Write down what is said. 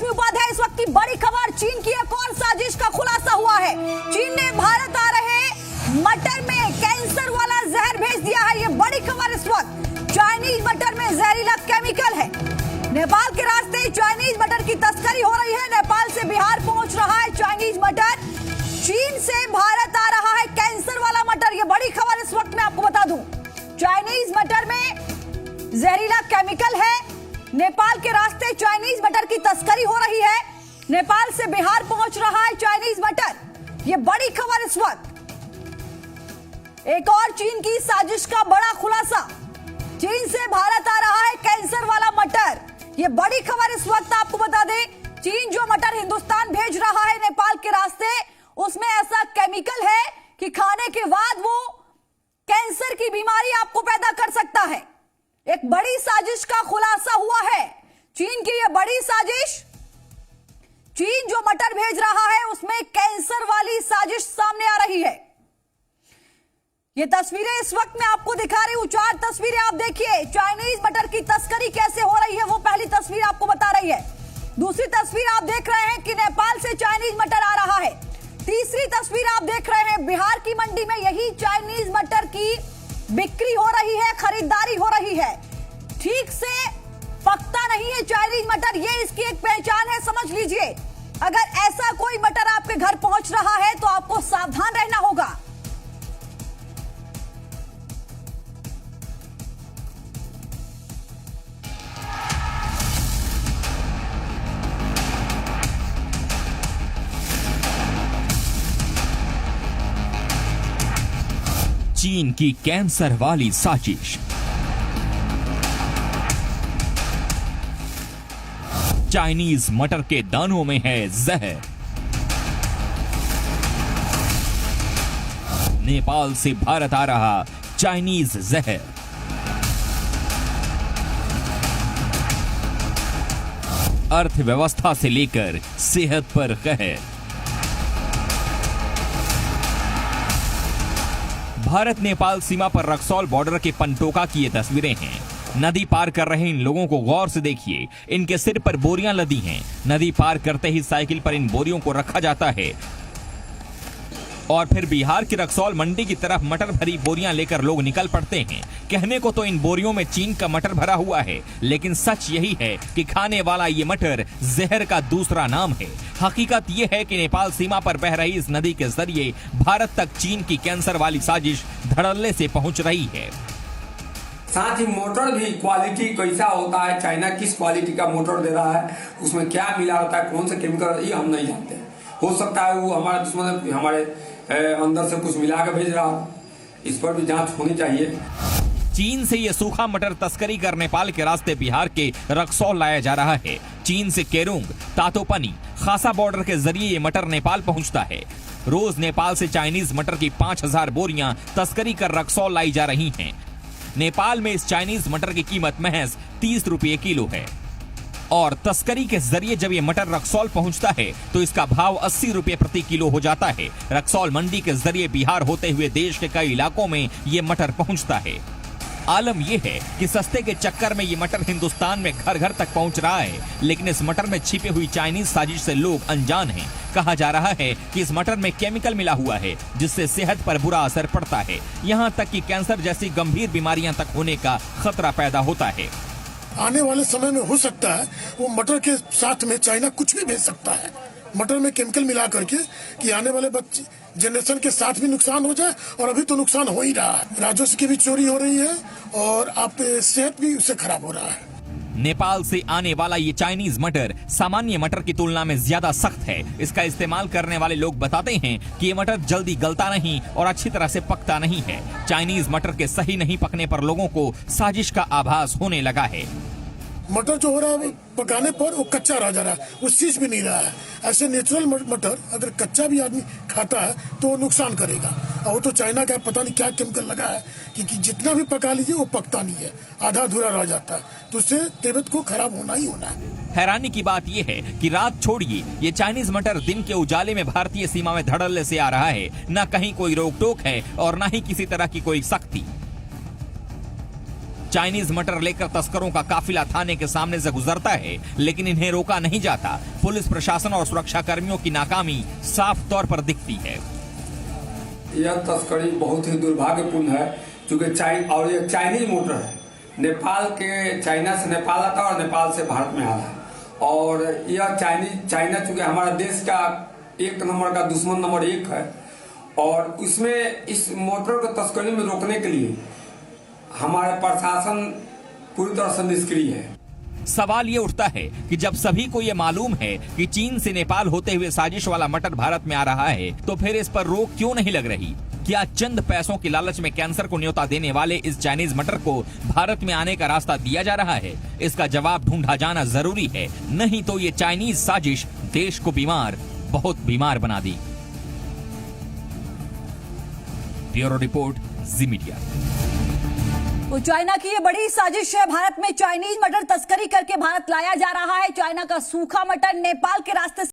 रश्मि उपाध्याय, इस वक्त की बड़ी खबर, चीन की एक और साजिश का खुलासा हुआ है। चीन ने भारत आ रहे मटर में कैंसर वाला जहर भेज दिया है। ये बड़ी खबर इस वक्त, चाइनीज मटर में जहरीला केमिकल है। नेपाल के रास्ते चाइनीज मटर की तस्करी हो रही है। नेपाल से बिहार पहुंच रहा है चाइनीज मटर, चीन से भारत आ रहा है कैंसर वाला मटर। ये बड़ी खबर इस वक्त मैं आपको बता दूं, चाइनीज मटर में जहरीला केमिकल है। नेपाल के रास्ते चाइनीज मटर की तस्करी हो रही है। नेपाल से बिहार पहुंच रहा है चाइनीज मटर। ये बड़ी खबर इस वक्त, एक और चीन की साजिश का बड़ा खुलासा, चीन से भारत आ रहा है कैंसर वाला मटर। ये बड़ी खबर इस वक्त आपको बता दें, चीन जो मटर हिंदुस्तान भेज रहा है नेपाल के रास्ते, उसमें ऐसा केमिकल है कि खाने के बाद वो कैंसर की बीमारी आपको पैदा कर सकता है। एक बड़ी साजिश का खुलासा हुआ है, चीन की ये बड़ी साजिश, चीन जो मटर भेज रहा है उसमें कैंसर वाली साजिश सामने आ रही है। ये तस्वीरें इस वक्त मैं आपको दिखा रही हूं, 4 तस्वीरें आप देखिए, चाइनीज मटर की तस्करी कैसे हो रही है वो पहली तस्वीर आपको बता रही है। दूसरी तस्वीर आप देख रहे हैं कि नेपाल से चाइनीज मटर आ रहा है। तीसरी तस्वीर आप देख रहे हैं, बिहार की मंडी में यही चाइनीज मटर की बिक्री हो रही है, खरीदारी हो रही है। ठीक से पकता नहीं है चाइनीज मटर, ये इसकी एक पहचान है, समझ लीजिए। अगर ऐसा कोई मटर आपके घर पहुंच रहा है तो आपको सावधान रहना होगा। चीन की कैंसर वाली साजिश, चाइनीज मटर के दानों में है जहर। नेपाल से भारत आ रहा चाइनीज जहर, अर्थव्यवस्था से लेकर सेहत पर कहर। भारत नेपाल सीमा पर रक्सौल बॉर्डर के पनटोका की ये तस्वीरें हैं। नदी पार कर रहे इन लोगों को गौर से देखिए, इनके सिर पर बोरियां लदी हैं। नदी पार करते ही साइकिल पर इन बोरियों को रखा जाता है और फिर बिहार की रक्सौल मंडी की तरफ मटर भरी बोरियां लेकर लोग निकल पड़ते हैं। कहने को तो इन बोरियों में चीन का मटर भरा हुआ है, लेकिन सच यही है कि खाने वाला ये मटर जहर का दूसरा नाम है। हकीकत ये है कि नेपाल सीमा पर बह रही इस नदी के जरिए भारत तक चीन की कैंसर वाली साजिश धड़ल्ले से पहुंच रही है। साथ ही मोटर भी क्वालिटी कैसा होता है, चाइना किस क्वालिटी का मोटर दे रहा है, उसमें क्या मिला होता है, कौन सा केमिकल, ये हम नहीं जानते। हो सकता है वो हमारा दुश्मन हमारे अंदर से कुछ मिला के भेज रहा हो, इस पर भी जांच होनी चाहिए। चीन से ये सूखा मटर तस्करी कर नेपाल के रास्ते बिहार के रक्सौल लाया जा रहा है। चीन से केरुंग, तातोपनी, खासा बॉर्डर के जरिए ये मटर नेपाल पहुंचता है। रोज नेपाल से चाइनीज मटर की 5000 बोरियां तस्करी कर रक्सौल लाई जा रही हैं। नेपाल में इस चाइनीज मटर की कीमत महज 30 रुपये किलो है और तस्करी के जरिए जब ये मटर रक्सौल पहुंचता है तो इसका भाव 80 रुपये प्रति किलो हो जाता है। रक्सौल मंडी के जरिए बिहार होते हुए देश के कई इलाकों में ये मटर पहुंचता है। आलम यह है कि सस्ते के चक्कर में ये मटर हिंदुस्तान में घर घर तक पहुंच रहा है, लेकिन इस मटर में छिपी हुई चाइनीज साजिश से लोग अनजान हैं। कहा जा रहा है कि इस मटर में केमिकल मिला हुआ है जिससे सेहत पर बुरा असर पड़ता है, यहाँ तक कि कैंसर जैसी गंभीर बीमारियां तक होने का खतरा पैदा होता है। आने वाले समय में हो सकता है वो मटर के साथ में चाइना कुछ भी भेज सकता है, मटर में केमिकल मिला करके, कि आने वाले बच्चे जनरेशन के साथ भी नुकसान हो जाए। और अभी तो नुकसान हो ही रहा है, राजस्व की भी चोरी हो रही है और आप सेहत भी उससे खराब हो रहा है। नेपाल से आने वाला ये चाइनीज मटर सामान्य मटर की तुलना में ज्यादा सख्त है। इसका इस्तेमाल करने वाले लोग बताते हैं कि ये मटर जल्दी गलता नहीं और अच्छी तरह से पकता नहीं है। चाइनीज मटर के सही नहीं पकने पर लोगों को साजिश का आभास होने लगा है। मटर जो हो रहा है पकाने पर वो कच्चा रह जा रहा है, वो सीज भी नहीं रहा है। ऐसे नेचुरल मटर अगर कच्चा भी आदमी खाता है तो नुकसान करेगा। और वो तो चाइना का पता नहीं क्या केमिकल लगा है कि जितना भी पका लीजिए वो पकता नहीं है, आधा अधूरा रह जाता है, तो उससे तबीयत को खराब होना ही होना है। हैरानी की बात यह है कि रात छोड़िए, ये चाइनीज मटर दिन के उजाले में भारतीय सीमा में धड़ल्ले से आ रहा है। न कहीं कोई रोक टोक है और न ही किसी तरह की कोई सख्ती। चाइनीज मटर लेकर तस्करों का काफिला थाने के सामने से गुजरता है, लेकिन इन्हें रोका नहीं जाता। पुलिस प्रशासन और सुरक्षा कर्मियों की नाकामी साफ तौर पर दिखती है। यह तस्करी बहुत ही दुर्भाग्यपूर्ण है, क्योंकि और यह चाइनीज मोटर है। नेपाल के चाइना से नेपाल आता है और नेपाल से भारत में आ रहा है। और यह चाइना चूंकि हमारा देश का एक नंबर का दुश्मन नंबर 1 है, और इसमें इस मोटर को तस्करी में रोकने के लिए हमारा प्रशासन पूरी तरह से निष्क्रिय है। सवाल ये उठता है कि जब सभी को ये मालूम है कि चीन से नेपाल होते हुए साजिश वाला मटर भारत में आ रहा है, तो फिर इस पर रोक क्यों नहीं लग रही? क्या चंद पैसों की लालच में कैंसर को न्योता देने वाले इस चाइनीज मटर को भारत में आने का रास्ता दिया जा रहा है? इसका जवाब ढूंढा जाना जरूरी है, नहीं तो ये चाइनीज साजिश देश को बीमार, बहुत बीमार बना दी। ब्यूरो रिपोर्ट, जी मीडिया। तो चाइना की ये बड़ी साजिश है। भारत में चाइनीज मटर तस्करी करके भारत लाया जा रहा है। चाइना का सूखा मटर नेपाल के रास्ते